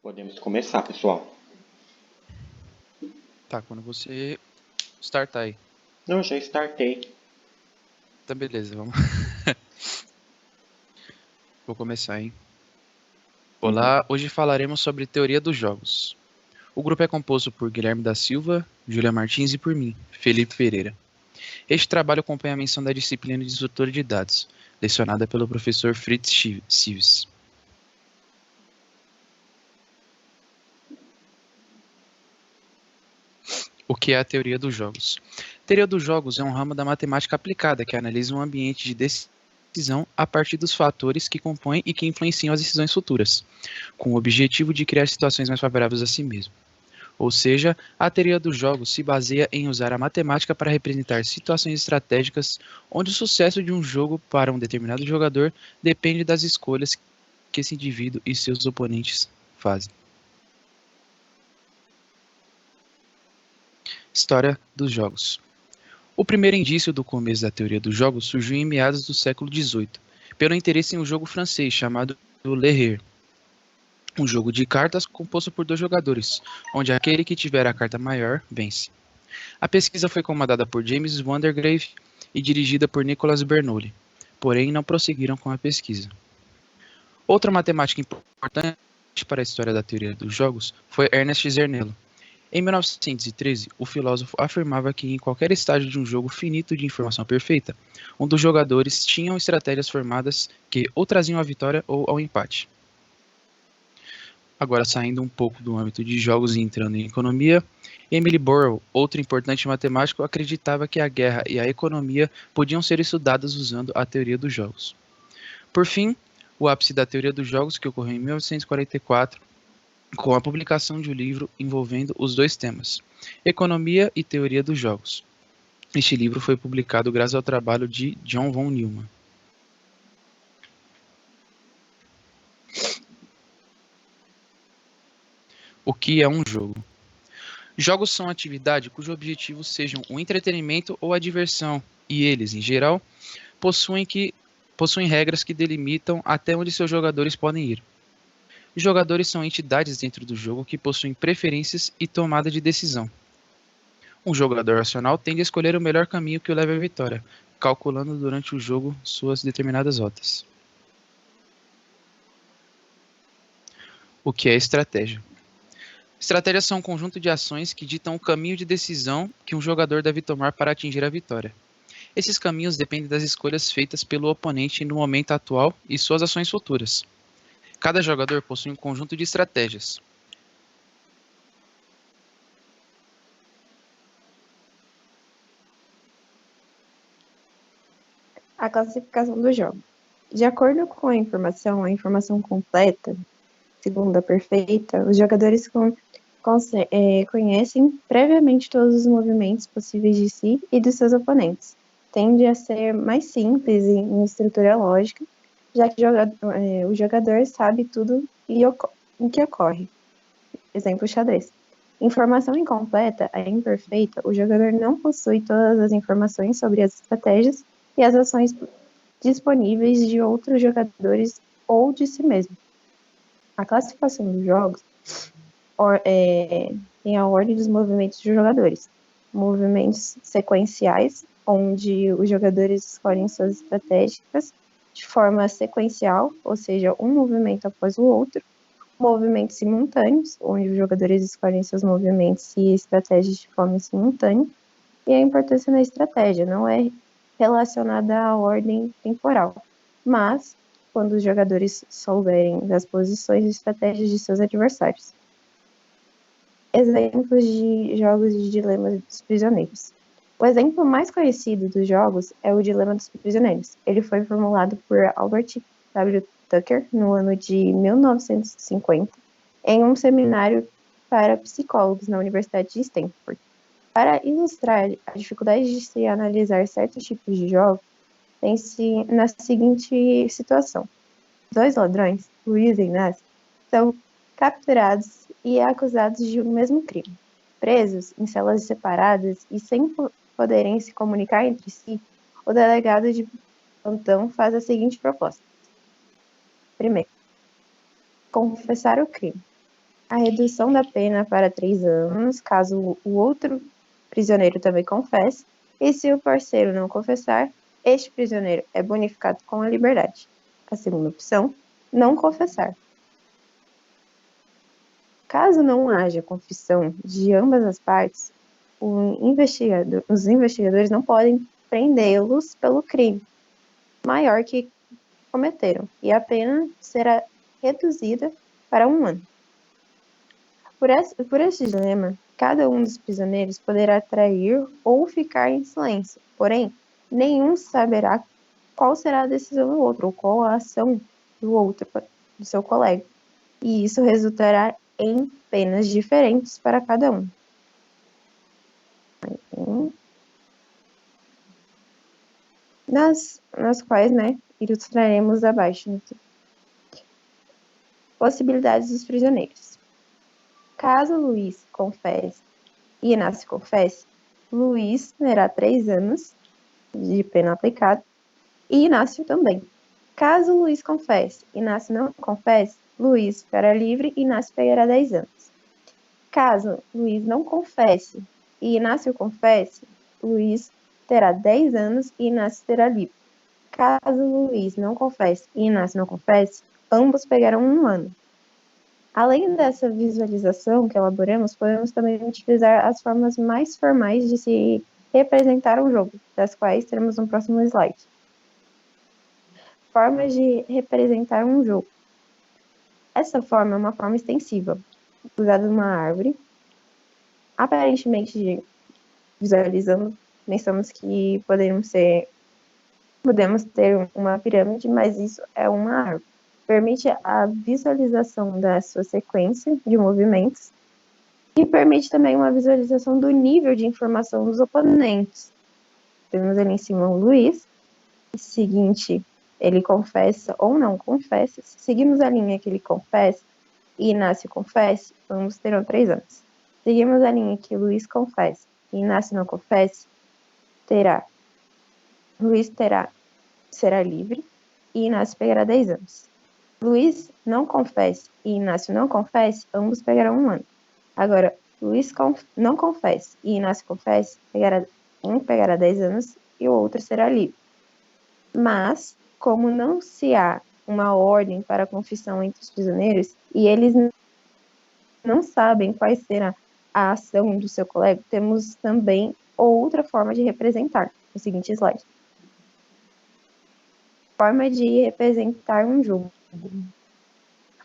Podemos começar, pessoal. Tá, quando você startar aí. Não, já startei. Tá, beleza, vamos. Vou começar, hein? Olá, hoje falaremos sobre teoria dos jogos. O grupo é composto por Guilherme da Silva, Júlia Martins e por mim, Felipe Pereira. Este trabalho acompanha a menção da disciplina de estrutura de dados, lecionada pelo professor Fritz Sives. O que é a teoria dos jogos? A teoria dos jogos é um ramo da matemática aplicada que analisa um ambiente de decisão a partir dos fatores que compõem e que influenciam as decisões futuras, com o objetivo de criar situações mais favoráveis a si mesmo. Ou seja, a teoria dos jogos se baseia em usar a matemática para representar situações estratégicas onde o sucesso de um jogo para um determinado jogador depende das escolhas que esse indivíduo e seus oponentes fazem. História dos jogos. O primeiro indício do começo da teoria dos jogos surgiu em meados do século XVIII, pelo interesse em um jogo francês chamado Le Rire, um jogo de cartas composto por 2 jogadores, onde aquele que tiver a carta maior vence. A pesquisa foi comandada por James Vandergrave e dirigida por Nicolas Bernoulli, porém não prosseguiram com a pesquisa. Outra matemática importante para a história da teoria dos jogos foi Ernest Zermelo. Em 1913, o filósofo afirmava que em qualquer estágio de um jogo finito de informação perfeita, um dos jogadores tinham estratégias formadas que ou traziam a vitória ou ao empate. Agora, saindo um pouco do âmbito de jogos e entrando em economia, Emily Borrow, outro importante matemático, acreditava que a guerra e a economia podiam ser estudadas usando a teoria dos jogos. Por fim, o ápice da teoria dos jogos, que ocorreu em 1944, com a publicação de um livro envolvendo os 2 temas, Economia e Teoria dos Jogos. Este livro foi publicado graças ao trabalho de John von Neumann. O que é um jogo? Jogos são atividades cujo objetivo sejam o entretenimento ou a diversão, e eles, em geral, possuem regras que delimitam até onde seus jogadores podem ir. Os jogadores são entidades dentro do jogo que possuem preferências e tomada de decisão. Um jogador racional tende a escolher o melhor caminho que o leve à vitória, calculando durante o jogo suas determinadas rotas. O que é estratégia? Estratégias são um conjunto de ações que ditam o caminho de decisão que um jogador deve tomar para atingir a vitória. Esses caminhos dependem das escolhas feitas pelo oponente no momento atual e suas ações futuras. Cada jogador possui um conjunto de estratégias. A classificação do jogo. De acordo com a informação completa, segunda perfeita, os jogadores conhecem previamente todos os movimentos possíveis de si e dos seus oponentes. Tende a ser mais simples em estrutura lógica, já que o jogador sabe tudo o que ocorre. Exemplo, xadrez. Informação incompleta é imperfeita, o jogador não possui todas as informações sobre as estratégias e as ações disponíveis de outros jogadores ou de si mesmo. A classificação dos jogos tem a ordem dos movimentos dos jogadores. Movimentos sequenciais, onde os jogadores escolhem suas estratégias de forma sequencial, ou seja, um movimento após o outro. Movimentos simultâneos, onde os jogadores escolhem seus movimentos e estratégias de forma simultânea. E a importância da estratégia não é relacionada à ordem temporal, mas quando os jogadores souberem das posições e estratégias de seus adversários. Exemplos de jogos de dilemas dos prisioneiros. O exemplo mais conhecido dos jogos é o Dilema dos Prisioneiros. Ele foi formulado por Albert W. Tucker no ano de 1950 em um seminário para psicólogos na Universidade de Stanford. Para ilustrar a dificuldade de se analisar certos tipos de jogos, pense na seguinte situação. 2 ladrões, Luiz e Inácio, são capturados e acusados de um mesmo crime. Presos em celas separadas e sem poderem se comunicar entre si, o delegado de plantão faz a seguinte proposta. Primeiro, confessar o crime. a redução da pena para 3 anos, caso o outro prisioneiro também confesse, e se o parceiro não confessar, este prisioneiro é bonificado com a liberdade. A segunda opção, não confessar. Caso não haja confissão de ambas as partes, os investigadores não podem prendê-los pelo crime maior que cometeram, e a pena será reduzida para 1 ano. Por este dilema, cada um dos prisioneiros poderá trair ou ficar em silêncio, porém, nenhum saberá qual será a decisão do outro, ou qual a ação do outro, do seu colega, e isso resultará em penas diferentes para cada um. Nas quais, ilustraremos abaixo. Possibilidades dos prisioneiros. Caso Luiz confesse e Inácio confesse, Luiz terá 3 anos de pena aplicada e Inácio também. Caso Luiz confesse e Inácio não confesse, Luiz ficará livre e Inácio pegará 10 anos. Caso Luiz não confesse e Inácio confesse, Luiz terá 10 anos e Inácio será livre. Caso Luiz não confesse e Inácio não confesse, ambos pegarão 1 ano. Além dessa visualização que elaboramos, podemos também utilizar as formas mais formais de se representar um jogo, das quais teremos no próximo slide. Formas de representar um jogo. Essa forma é uma forma extensiva, usada numa árvore. Aparentemente, visualizando, pensamos que podemos ter uma pirâmide, mas isso é uma árvore. Permite a visualização da sua sequência de movimentos e permite também uma visualização do nível de informação dos oponentes. Temos ali em cima o Luiz, seguinte, ele confessa ou não confessa. Se seguimos a linha que ele confessa e Inácio confessa, ambos terão 3 anos. Seguimos a linha que Luiz confessa e Inácio não confessa, Luiz será livre e Inácio pegará 10 anos. Luiz não confesse e Inácio não confesse, ambos pegarão 1 ano. Agora, Luiz não confesse e Inácio confesse, um pegará 10 anos e o outro será livre. Mas, como não se há uma ordem para a confissão entre os prisioneiros e eles não sabem qual será a ação do seu colega, temos também outra forma de representar, no seguinte slide. Forma de representar um jogo.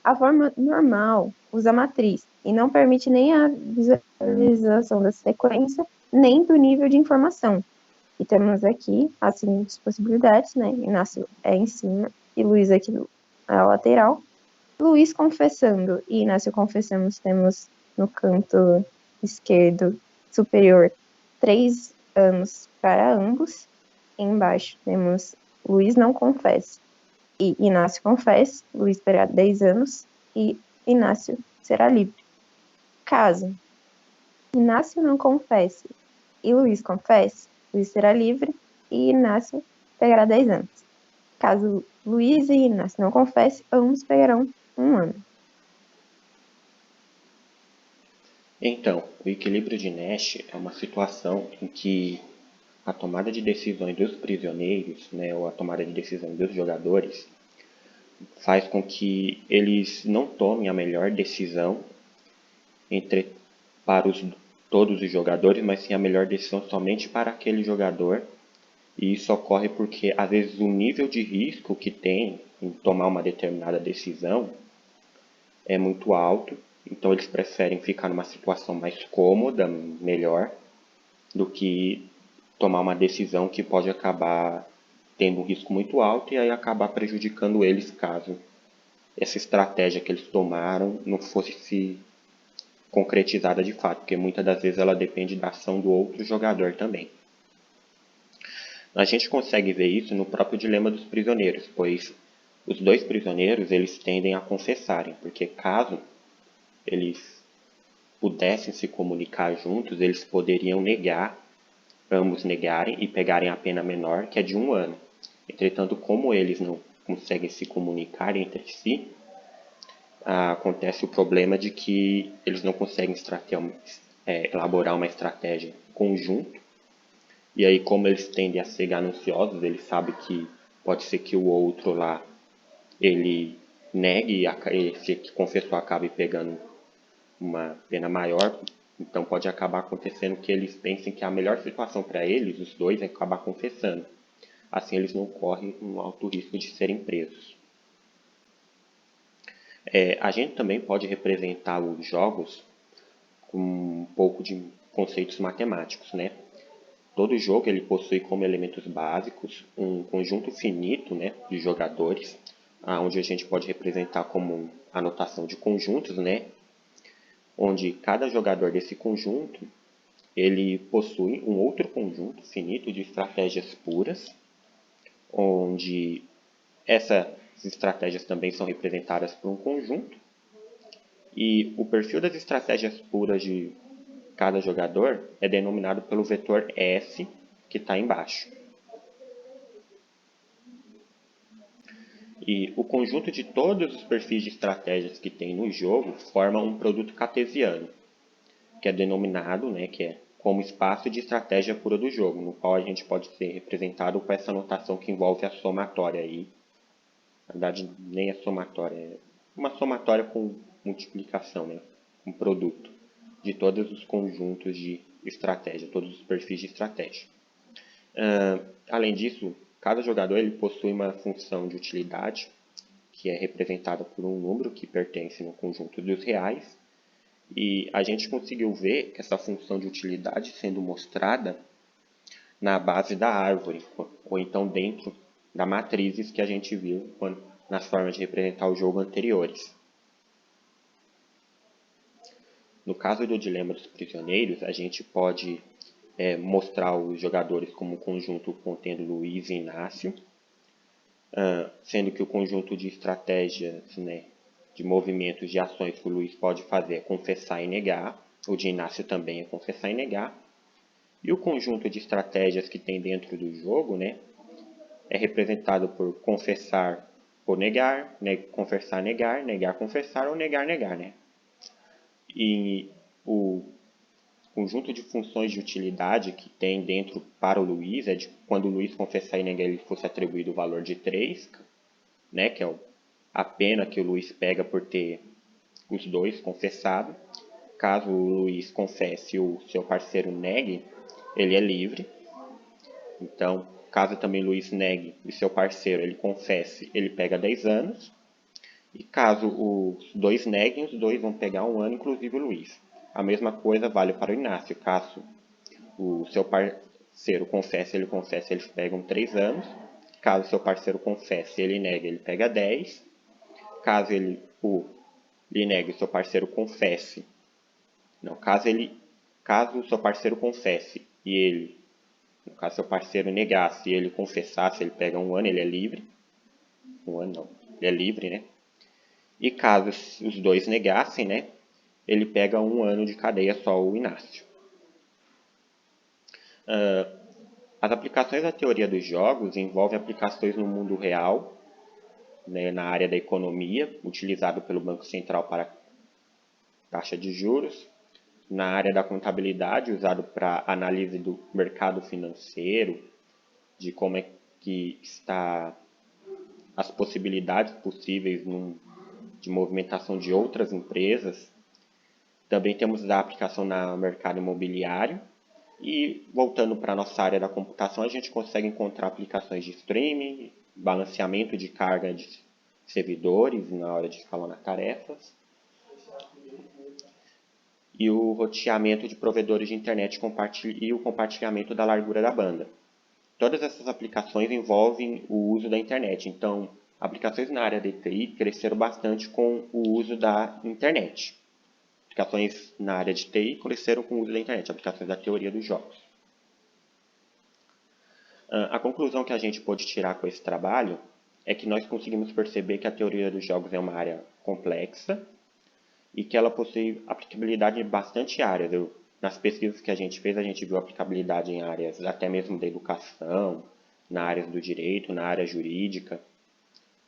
A forma normal usa a matriz e não permite nem a visualização da sequência, nem do nível de informação. E temos aqui as seguintes possibilidades, Inácio é em cima e Luiz aqui na lateral. Luiz confessando e Inácio confessamos, temos no canto esquerdo superior 3 anos para ambos. Embaixo temos Luiz não confesse e Inácio confesse, Luiz terá 10 anos e Inácio será livre. Caso Inácio não confesse e Luiz confesse, Luiz será livre e Inácio pegará 10 anos. Caso Luiz e Inácio não confessem, ambos pegarão 1 ano. Então, o equilíbrio de Nash é uma situação em que a tomada de decisões dos prisioneiros, ou a tomada de decisão dos jogadores, faz com que eles não tomem a melhor decisão para todos os jogadores, mas sim a melhor decisão somente para aquele jogador. E isso ocorre porque, às vezes, o nível de risco que tem em tomar uma determinada decisão é muito alto. Então, eles preferem ficar numa situação mais cômoda, melhor, do que tomar uma decisão que pode acabar tendo um risco muito alto e aí acabar prejudicando eles caso essa estratégia que eles tomaram não fosse concretizada de fato, porque muitas das vezes ela depende da ação do outro jogador também. A gente consegue ver isso no próprio dilema dos prisioneiros, pois os 2 prisioneiros eles tendem a confessarem, porque caso eles pudessem se comunicar juntos, eles poderiam ambos negarem e pegarem a pena menor, que é de 1 ano. Entretanto, como eles não conseguem se comunicar entre si, acontece o problema de que eles não conseguem elaborar uma estratégia conjunta. E aí, como eles tendem a ser gananciosos, eles sabem que pode ser que o outro lá, ele negue, e esse que confessou acabe pegando uma pena maior. Então pode acabar acontecendo que eles pensem que a melhor situação para eles, os dois, é acabar confessando. Assim eles não correm um alto risco de serem presos. A gente também pode representar os jogos com um pouco de conceitos matemáticos, né? Todo jogo ele possui como elementos básicos um conjunto finito, né, de jogadores, onde a gente pode representar como a notação de conjuntos, né, onde cada jogador desse conjunto ele possui um outro conjunto finito de estratégias puras, onde essas estratégias também são representadas por um conjunto, e o perfil das estratégias puras de cada jogador é denominado pelo vetor S, que está embaixo. E o conjunto de todos os perfis de estratégias que tem no jogo forma um produto cartesiano, que é denominado, né, que é como espaço de estratégia pura do jogo, no qual a gente pode ser representado com essa notação que envolve a somatória aí. Na verdade, nem é somatória, é uma somatória com multiplicação, né, um produto de todos os conjuntos de estratégia, todos os perfis de estratégia. Além disso, cada jogador ele possui uma função de utilidade, que é representada por um número que pertence no conjunto dos reais. E a gente conseguiu ver que essa função de utilidade sendo mostrada na base da árvore, ou então dentro da matrizes que a gente viu nas formas de representar o jogo anteriores. No caso do Dilema dos Prisioneiros, a gente pode mostrar os jogadores como um conjunto contendo Luiz e Inácio, sendo que o conjunto de estratégias, né, de movimentos, de ações que o Luiz pode fazer é confessar e negar, o de Inácio também é confessar e negar, e o conjunto de estratégias que tem dentro do jogo, né, é representado por confessar ou negar, confessar, negar, negar, confessar ou negar, negar, né? E o conjunto de funções de utilidade que tem dentro para o Luiz é de quando o Luiz confessar e negar ele fosse atribuído o valor de 3, né, que é a pena que o Luiz pega por ter os dois confessado. Caso o Luiz confesse e o seu parceiro negue, ele é livre. Então, caso também o Luiz negue e seu parceiro ele confesse, ele pega 10 anos. E caso os dois neguem, os dois vão pegar 1 ano, inclusive o Luiz. A mesma coisa vale para o Inácio. Caso o seu parceiro confesse, eles pegam 3 anos. Caso seu parceiro confesse, ele nega, ele pega 10. Caso ele negue e seu parceiro confesse. Não, caso o seu parceiro confesse e ele, no caso seu parceiro negasse e ele confessasse, ele pega 1 ano, ele é livre. 1 ano não, ele é livre, né? E caso os dois negassem, né, ele pega 1 ano de cadeia só o Inácio. As aplicações da teoria dos jogos envolvem aplicações no mundo real, né, na área da economia, utilizado pelo Banco Central para taxa de juros, na área da contabilidade, usado para análise do mercado financeiro, de como é que está as possibilidades possíveis de movimentação de outras empresas. Também temos a aplicação no mercado imobiliário. E voltando para a nossa área da computação, a gente consegue encontrar aplicações de streaming, balanceamento de carga de servidores na hora de escalonar tarefas, e o roteamento de provedores de internet e o compartilhamento da largura da banda. Todas essas aplicações envolvem o uso da internet. Então, aplicações na área de TI cresceram bastante com o uso da internet. Aplicações na área de TI cresceram com o uso da internet, aplicações da teoria dos jogos. A conclusão que a gente pode tirar com esse trabalho é que nós conseguimos perceber que a teoria dos jogos é uma área complexa e que ela possui aplicabilidade em bastante áreas. Nas pesquisas que a gente fez, a gente viu aplicabilidade em áreas até mesmo da educação, na área do direito, na área jurídica.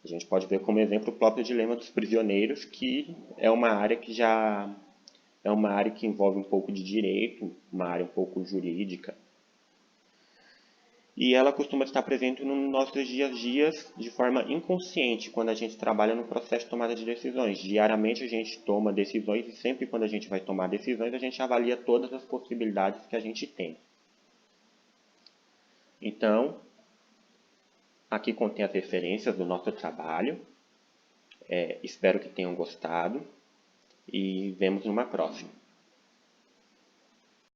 A gente pode ver como exemplo o próprio dilema dos prisioneiros, que é uma área que já é uma área que envolve um pouco de direito, uma área um pouco jurídica. E ela costuma estar presente nos nossos dias a dias de forma inconsciente quando a gente trabalha no processo de tomada de decisões. Diariamente a gente toma decisões e sempre quando a gente vai tomar decisões a gente avalia todas as possibilidades que a gente tem. Então, aqui contém as referências do nosso trabalho. Espero que tenham gostado e vemos numa próxima.